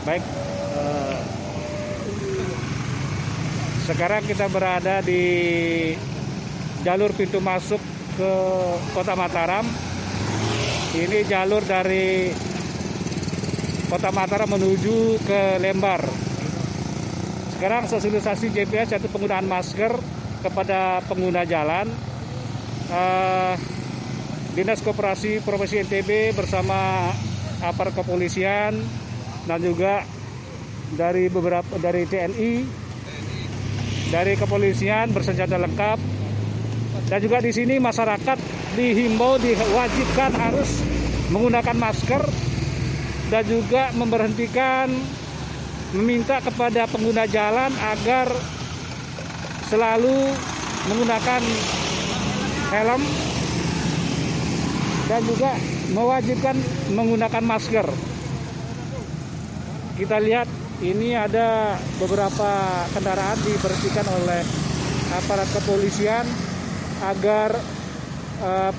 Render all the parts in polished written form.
Baik, sekarang kita berada di jalur pintu masuk ke Kota Mataram. Ini jalur dari Kota Mataram menuju ke Lembar. Sekarang sosialisasi GPS yaitu penggunaan masker kepada pengguna jalan. Dinas Koperasi Provinsi NTB bersama aparat kepolisian dan juga dari TNI, dari kepolisian bersenjata lengkap, dan juga di sini masyarakat dihimbau, diwajibkan harus menggunakan masker dan juga meminta kepada pengguna jalan agar selalu menggunakan helm dan juga mewajibkan menggunakan masker. Kita lihat ini ada beberapa kendaraan diberhentikan oleh aparat kepolisian agar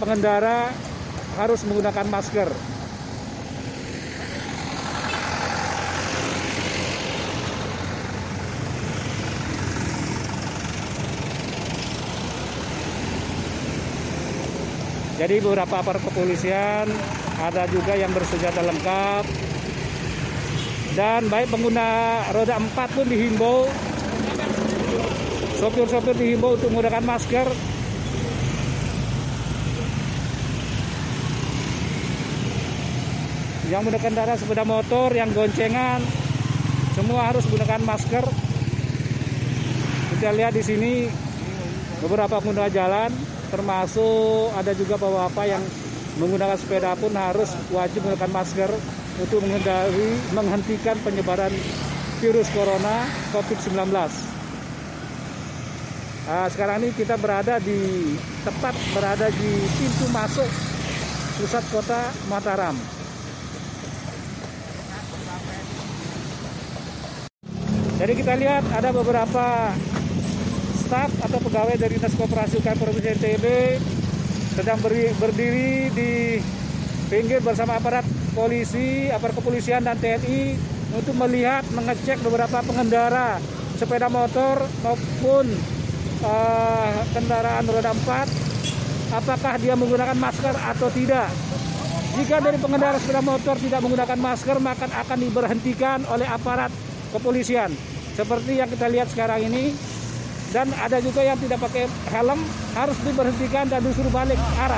pengendara harus menggunakan masker. Jadi beberapa aparat kepolisian, ada juga yang bersenjata lengkap, dan baik pengguna roda 4 pun dihimbau, sopir-sopir dihimbau untuk menggunakan masker. Yang berkendara sepeda motor, yang goncengan, semua harus menggunakan masker. Kita lihat di sini beberapa pengguna jalan, termasuk ada juga bapak-bapak yang menggunakan sepeda pun harus wajib menggunakan masker untuk menghentikan penyebaran virus corona COVID-19. Sekarang ini kita tepat berada di pintu masuk pusat kota Mataram. Jadi kita lihat ada beberapa staf atau pegawai dari Dinas Koperasi UKM Provinsi NTB sedang berdiri di pinggir bersama aparat polisi, aparat kepolisian dan TNI untuk mengecek beberapa pengendara sepeda motor maupun kendaraan roda 4, apakah dia menggunakan masker atau tidak. Jika dari pengendara sepeda motor tidak menggunakan masker, maka akan diberhentikan oleh aparat kepolisian. Seperti yang kita lihat sekarang ini. Dan ada juga yang tidak pakai helm, harus diberhentikan dan disuruh balik arah.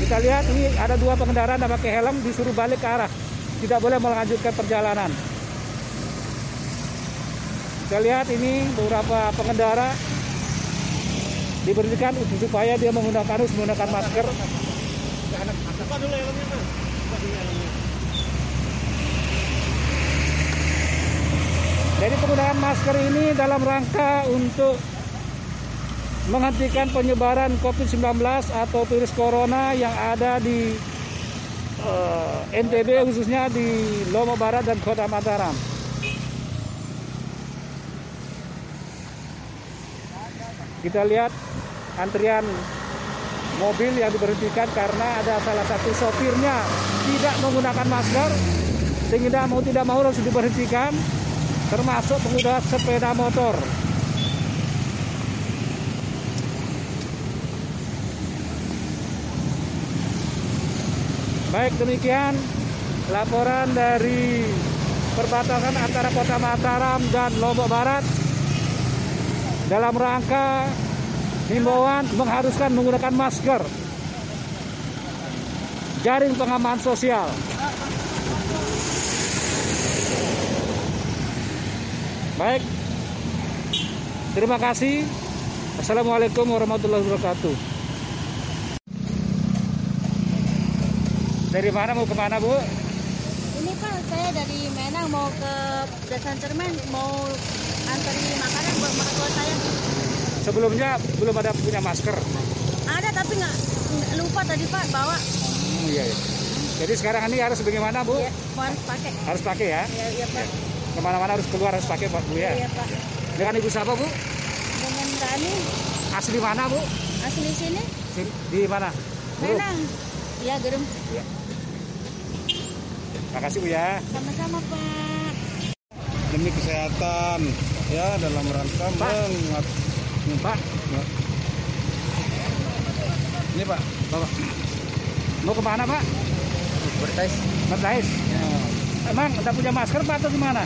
Kita lihat ini ada 2 pengendara yang pakai helm, disuruh balik ke arah, tidak boleh melanjutkan perjalanan. Kita lihat ini beberapa pengendara diberhentikan supaya dia harus menggunakan masker. Jadi penggunaan masker ini dalam rangka untuk menghentikan penyebaran COVID-19 atau virus corona yang ada di NTB, khususnya di Lombok Barat dan Kota Mataram. Kita lihat antrian mobil yang diberhentikan karena ada salah satu sopirnya tidak menggunakan masker, sehingga mau tidak mau harus diberhentikan, termasuk pengguna sepeda motor. Baik, demikian laporan dari perbatasan antara Kota Mataram dan Lombok Barat dalam rangka himbauan mengharuskan menggunakan masker, jaring pengaman sosial. Baik, terima kasih. Assalamualaikum warahmatullahi wabarakatuh. Dari mana mau kemana, Bu? Ini Pak, saya dari Menang mau ke Desa Cermen, mau antari makanan buat mertua saya. Sebelumnya belum ada punya masker? Ada tapi nggak lupa tadi Pak bawa. Iya. Jadi sekarang ini harus bagaimana, Bu? Iya, harus pakai. Harus pakai ya? Iya Pak. Kemana-mana harus keluar harus pakai, Pak, Bu ya? Iya Pak. Dengan Ibu siapa, Bu? Dengan Rani. Asli mana, Bu? Asli sini? Di mana? Menang. Iya, Gerem. Ya. Makasih Bu ya. Sama-sama Pak. Demi kesehatan ya dalam rangka Pak. Ini Pak, Bapak. Mau kemana Pak? bertais. Bertais. Emang udah punya masker Pak atau gimana?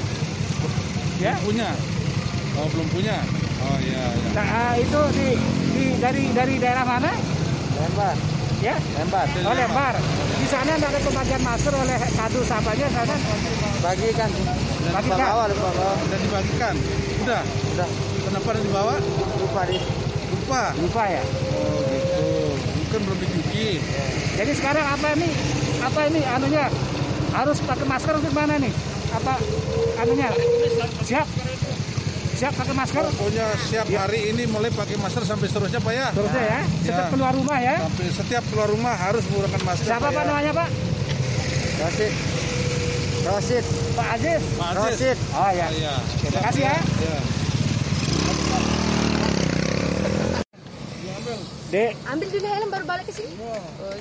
Ya? Punya. Oh belum punya. Oh iya. Nah, itu dari daerah mana? Lembar. Ya? Lembar. Oh Lembar. Di sana ada pembagian masker oleh Kadus apanya sana? Bagikan. Bagikan. Udah dibagikan. Udah. Kenapa udah dibawa? Lupa. Lupa ya. Oh gitu. Mungkin belum dicuci. Jadi sekarang apa ini anunya? Harus pakai masker untuk mana nih? Apa anunya? Siap pakai masker? Pokoknya siap hari ini mulai pakai masker sampai seterusnya Pak ya. Terusnya ya. Setiap keluar rumah ya. Sampai setiap keluar rumah harus menggunakan masker. Siapa Pak namanya Pak? Rosid. Pak Aziz. Rosid. Oh ya. Iya. Terima kasih ya. Ya. Dek, Ambil dulu helm baru balik ke sini.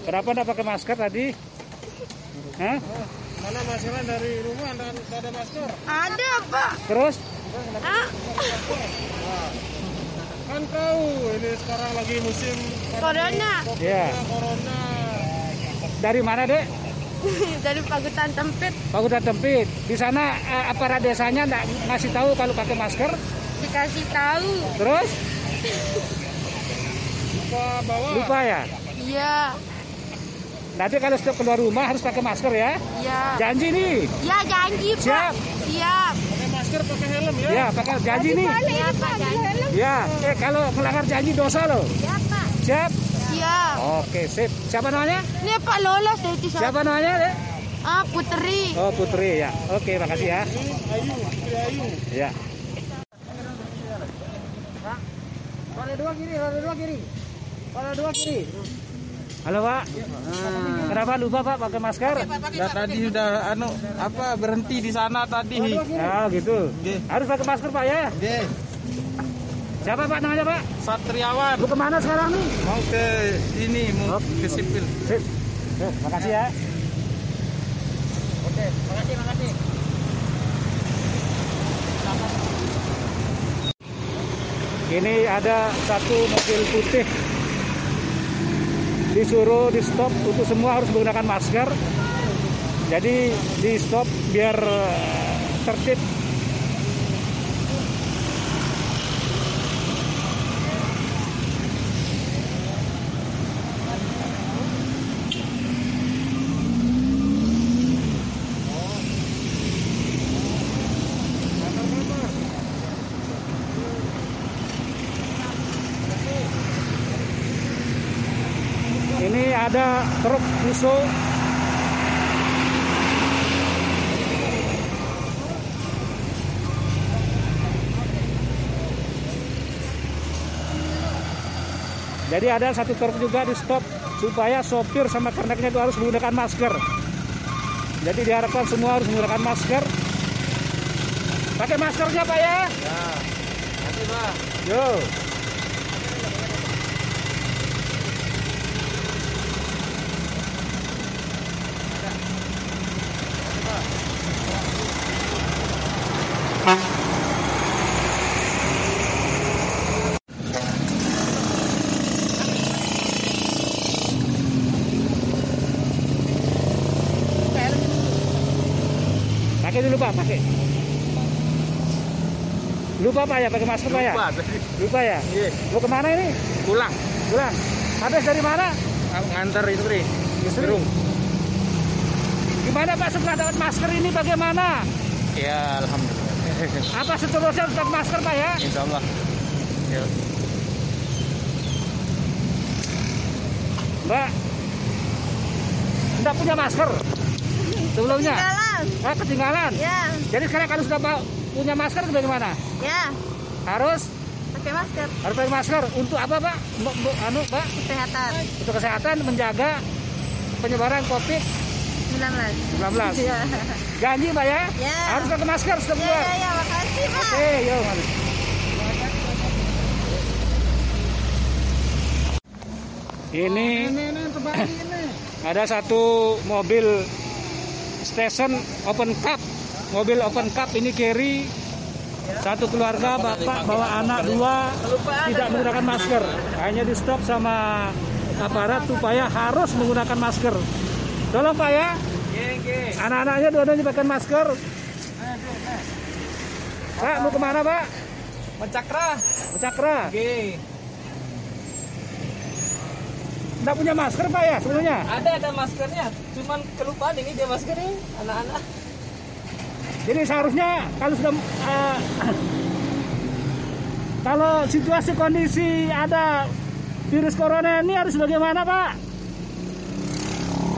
kenapa enggak pakai masker tadi? Hah? Mana maskeran dari rumah dan ada masker? Ada Pak. Terus? Ah, Kan tahu ini sekarang lagi musim corona. Ya. corona. Dari mana Dek? Dari Pagutan Tempit Pagutan Tempit. Di sana aparat desanya enggak ngasih tahu kalau pakai masker? dikasih tahu. Terus? Lupa ya? Iya. Nanti kalau setiap keluar rumah harus pakai masker ya? Iya. Janji nih. Ya janji Pak. Siap. Siap. Pakai masker, pakai helm ya. Ya, pakai janji nih. Iya Pak janji. Ya, kalau melanggar janji dosa loh. Iya Pak. Siap? Siap. Oke, sip. Siapa namanya? Ini Pak lolos dari itu. Siapa namanya, Dek? Putri. Oh, Putri ya. Oke, makasih ya. Putri Ayu. Ya. Roda dua kiri. Halo, Pak. Kenapa lupa, Pak, pakai masker? Nah, tadi udah berhenti di sana tadi. Ya, gitu. Harus pakai masker, Pak ya. Oke. Siapa, Pak, namanya, Pak? Satriawan Mau kemana sekarang nih? mau ke ini ke sipil. Sip. Makasih ya. Oke, makasih. Ini ada satu mobil putih. Disuruh di stop untuk semua harus menggunakan masker. Jadi di stop biar tertib. Ini ada truk Fuso. Jadi ada satu truk juga di stop supaya sopir sama kerneknya itu harus menggunakan masker. Jadi diharapkan semua harus menggunakan masker. Pakai maskernya Pak ya. Ya. Makasih, Pak. Yo. Pakai dulu Pak, pakai. Lupa Pak ya pakai masker Pak ya? Lupa ya? Iya. Mau kemana ini? Pulang. Pulang. Habis dari mana? Nganter itu, Pri. Istri. Gimana Pak setelah dapat masker ini bagaimana? Ya, alhamdulillah. Apa seterusnya harus pakai masker Pak ya? Insyaallah. Ya. Mbak, tidak punya masker sebelumnya? Ketinggalan. Ketinggalan? Ya. Jadi sekarang kalau sudah punya masker bagaimana? Ya. Harus Pakai masker. pakai masker untuk apa Pak? Pak? Kesehatan. Untuk kesehatan menjaga penyebaran COVID-19. 19. Ya. Janji Pak ya? Ya. Harus pakai masker setiap keluar. Ya, makasih Pak. Oke, yuk. Mari. Ini ada satu mobil station open cup, mobil open cup ini carry satu keluarga, bapak bawa anak 2 tidak menggunakan masker, hanya di stop sama aparat supaya harus menggunakan masker. Tolong Pak ya, anak-anaknya dua-duanya pakai masker. Pak mau kemana Pak? Mencakra. Mencakra. Oke. Nggak punya masker Pak ya sebelumnya? Ada maskernya, cuman kelupaan ini dia maskernya anak-anak. Jadi seharusnya kalau sudah kalau situasi kondisi ada virus corona ini harus bagaimana Pak?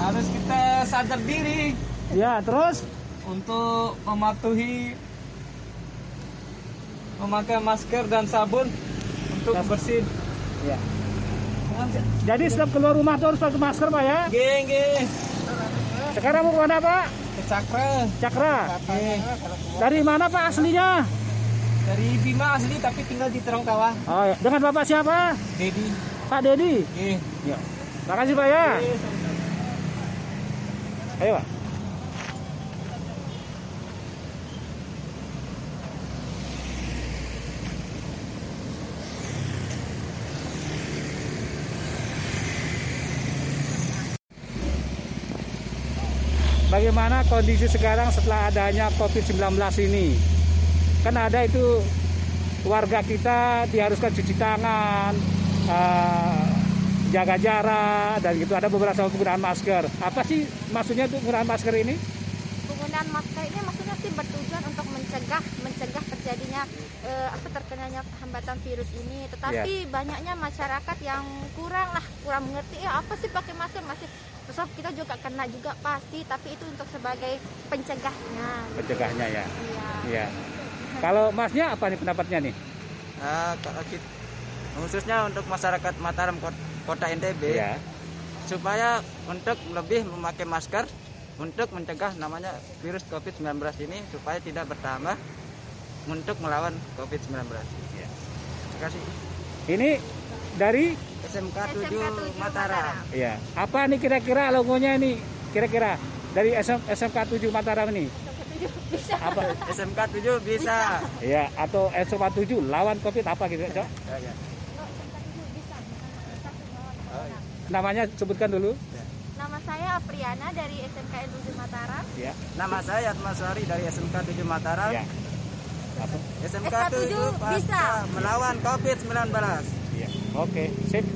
Harus kita sadar diri Ya terus untuk mematuhi memakai masker dan sabun untuk bersin. ya. Jadi setiap keluar rumah tuh harus pakai masker Pak ya? Geng. Sekarang mau kemana Pak? Ke Cakra. Cakra. Oke. Dari mana Pak aslinya? Dari Bima asli tapi tinggal di Terongtawa. Oh ya. Dengan Bapak siapa? Dedi. Pak Dedi. Oke. Ya. Makasih Pak ya. Ayo Pak. Bagaimana kondisi sekarang setelah adanya COVID-19 ini? Kan ada itu warga kita diharuskan cuci tangan, jaga jarak, dan gitu ada beberapa penggunaan masker. Apa sih maksudnya tuh penggunaan masker ini? Penggunaan masker ini maksudnya sih bertujuan untuk mencegah terjadinya terkenanya hambatan virus ini. Tetapi banyaknya masyarakat yang kurang mengerti ya apa sih pakai masker masih. Terus kita juga kena juga pasti, tapi itu untuk sebagai pencegahnya. Pencegahnya ya. Iya. Iya. Kalau Masnya apa nih pendapatnya nih? Khususnya untuk masyarakat Mataram Kota NTB, Ya. supaya untuk lebih memakai masker untuk mencegah namanya virus COVID-19 ini supaya tidak bertambah untuk melawan COVID-19. Ya. Terima kasih. Ini dari SMK 7 SMK 7 Mataram. ya. Apa nih kira-kira logonya ini? Kira-kira dari SMK 7 Mataram ini? Bisa. Apa? SMK 7 bisa. Ya, atau SMK 7 lawan Covid apa gitu, Cok? Ya. Namanya sebutkan dulu. Nama saya Apriana dari SMKN 7 Mataram. Ya. Nama saya Atmasari dari SMK 7 Mataram. Ya. Apa? SMK SK 7 7 bisa melawan COVID-19. Ya. Oke, sip.